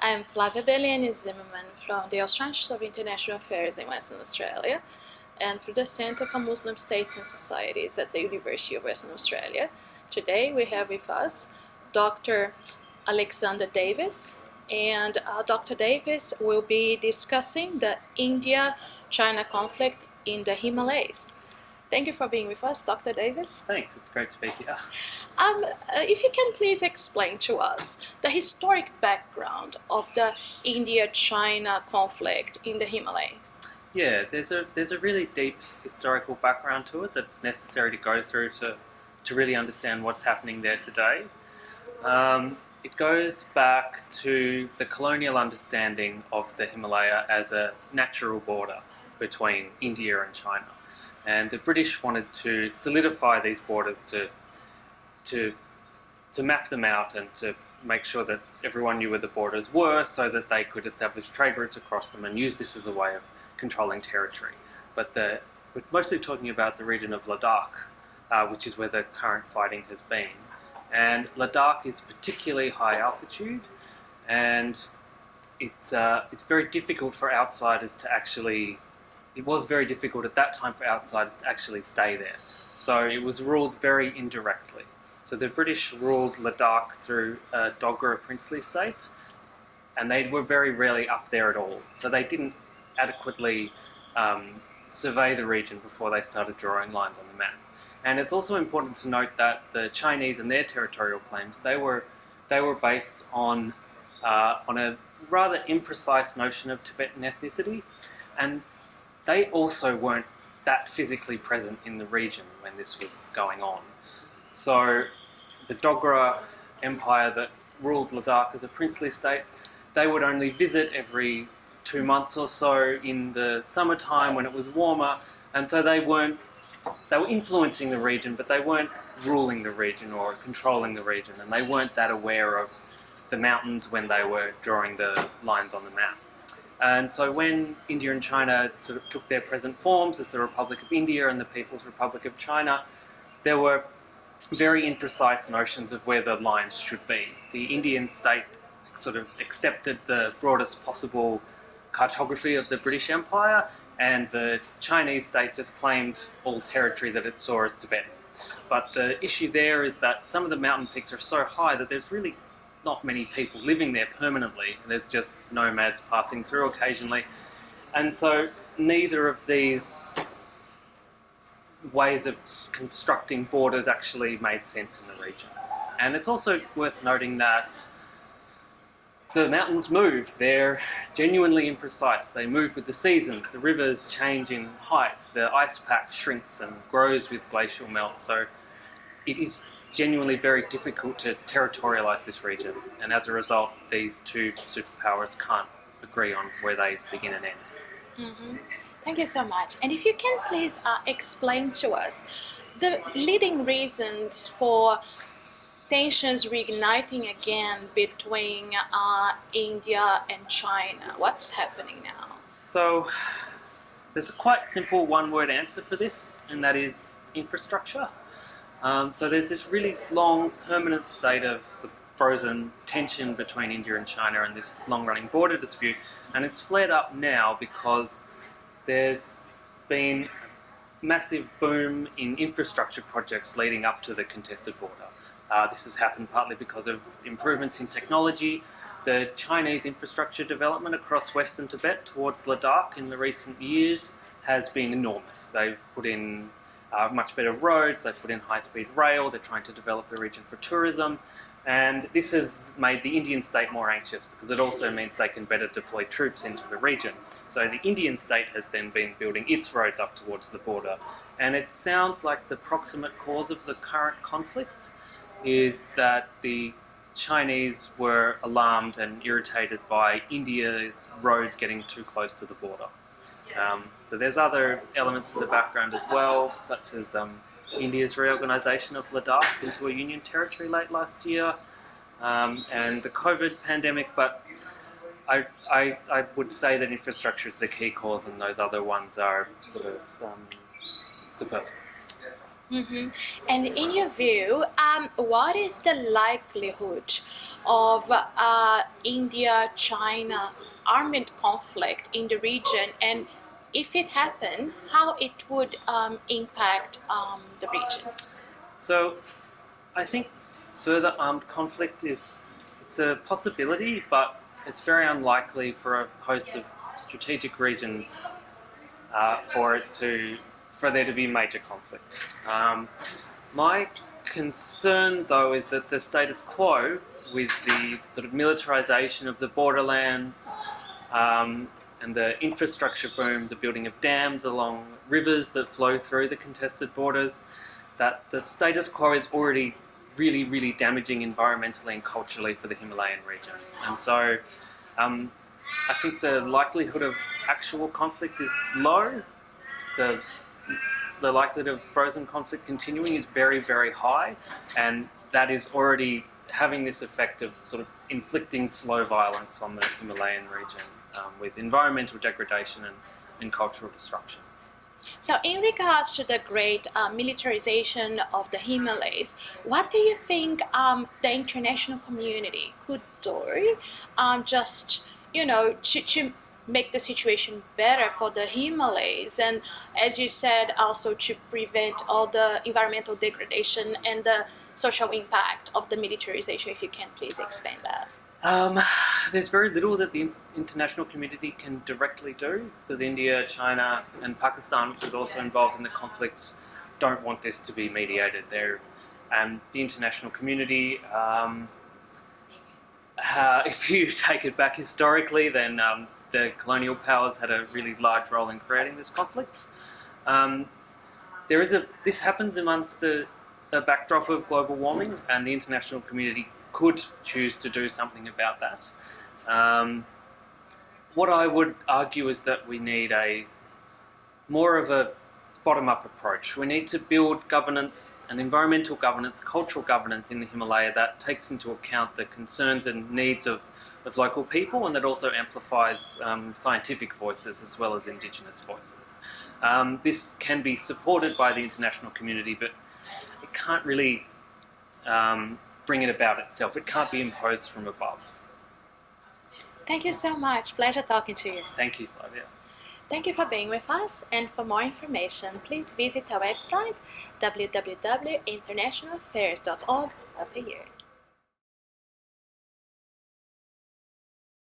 I'm Flavia Beliani Zimmerman from the Australian Institute of International Affairs in Western Australia and for the Center for Muslim States and Societies at the University of Western Australia. Today we have with us Dr. Alexander Davis, and Dr. Davis will be discussing the India-China conflict in the Himalayas. Thank you for being with us, Dr. Davis. Thanks, it's great to be here. If you can please explain to us the historic background of the India-China conflict in the Himalayas. Yeah, there's a really deep historical background to it that's necessary to go through to really understand what's happening there today. It goes back to the colonial understanding of the Himalaya as a natural border between India and China. And the British wanted to solidify these borders to map them out and to make sure that everyone knew where the borders were so that they could establish trade routes across them and use this as a way of controlling territory. But we're mostly talking about the region of Ladakh, which is where the current fighting has been. And Ladakh is particularly high altitude, and it's very difficult for outsiders to actually. It was very difficult at that time for outsiders to actually stay there. So it was ruled very indirectly. So the British ruled Ladakh through a Dogra princely state, and they were very rarely up there at all. So they didn't adequately survey the region before they started drawing lines on the map. And it's also important to note that the Chinese and their territorial claims, they were based on a rather imprecise notion of Tibetan ethnicity, and they also weren't that physically present in the region when this was going on. So the Dogra Empire that ruled Ladakh as a princely state, they would only visit every 2 months or so in the summertime when it was warmer, and so they were influencing the region, but they weren't ruling the region or controlling the region, and they weren't that aware of the mountains when they were drawing the lines on the map. And so when India and China sort of took their present forms as the Republic of India and the People's Republic of China, there were very imprecise notions of where the lines should be. The Indian state sort of accepted the broadest possible cartography of the British Empire, and the Chinese state just claimed all territory that it saw as Tibetan. But the issue there is that some of the mountain peaks are so high that there's really not many people living there permanently. There's just nomads passing through occasionally. And so neither of these ways of constructing borders actually made sense in the region. And it's also worth noting that the mountains move. They're genuinely imprecise. They move with the seasons. The rivers change in height. The ice pack shrinks and grows with glacial melt. So it is genuinely very difficult to territorialise this region, and as a result these two superpowers can't agree on where they begin and end. Mm-hmm. Thank you so much. And if you can please explain to us the leading reasons for tensions reigniting again between India and China. What's happening now? So there's a quite simple one-word answer for this, and that is infrastructure. So there's this really long, permanent state of frozen tension between India and China and this long-running border dispute, and it's flared up now because there's been a massive boom in infrastructure projects leading up to the contested border. This has happened partly because of improvements in technology. The Chinese infrastructure development across Western Tibet towards Ladakh in the recent years has been enormous. They've put in much better roads, they've put in high-speed rail, they're trying to develop the region for tourism, and this has made the Indian state more anxious because it also means they can better deploy troops into the region. So the Indian state has then been building its roads up towards the border, and it sounds like the proximate cause of the current conflict is that the Chinese were alarmed and irritated by India's roads getting too close to the border. So there's other elements to the background as well, such as India's reorganisation of Ladakh into a union territory late last year, and the COVID pandemic, but I would say that infrastructure is the key cause and those other ones are sort of superfluous. Mm-hmm. And in your view, what is the likelihood of India-China armed conflict in the region, and if it happened, how it would impact the region? So I think further armed conflict it's a possibility, but it's very unlikely for a host of strategic reasons for there to be major conflict. My concern, though, is that the status quo, with the sort of militarization of the borderlands and the infrastructure boom, the building of dams along rivers that flow through the contested borders, that the status quo is already really, really damaging environmentally and culturally for the Himalayan region. And so I think the likelihood of actual conflict is low. The the likelihood of frozen conflict continuing is very, very high, and that is already having this effect of sort of inflicting slow violence on the Himalayan region with environmental degradation and cultural disruption. So, in regards to the great militarization of the Himalayas, what do you think the international community could do, just to make the situation better for the Himalayas, and as you said, also to prevent all the environmental degradation and the social impact of the militarization? If you can please explain that. There's very little that the international community can directly do, because India, China, and Pakistan, which is also involved in the conflicts, don't want this to be mediated there. And the international community, if you take it back historically, then the colonial powers had a really large role in creating this conflict. This happens amongst a backdrop of global warming, and the international community could choose to do something about that. What I would argue is that we need more of a bottom-up approach. We need to build governance and environmental governance, cultural governance in the Himalaya that takes into account the concerns and needs of local people, and that also amplifies scientific voices as well as indigenous voices. This can be supported by the international community, but it can't really bring it about itself. It can't be imposed from above. Thank you so much. Pleasure talking to you. Thank you, Flavia. Thank you for being with us, and for more information, please visit our website www.internationalaffairs.org.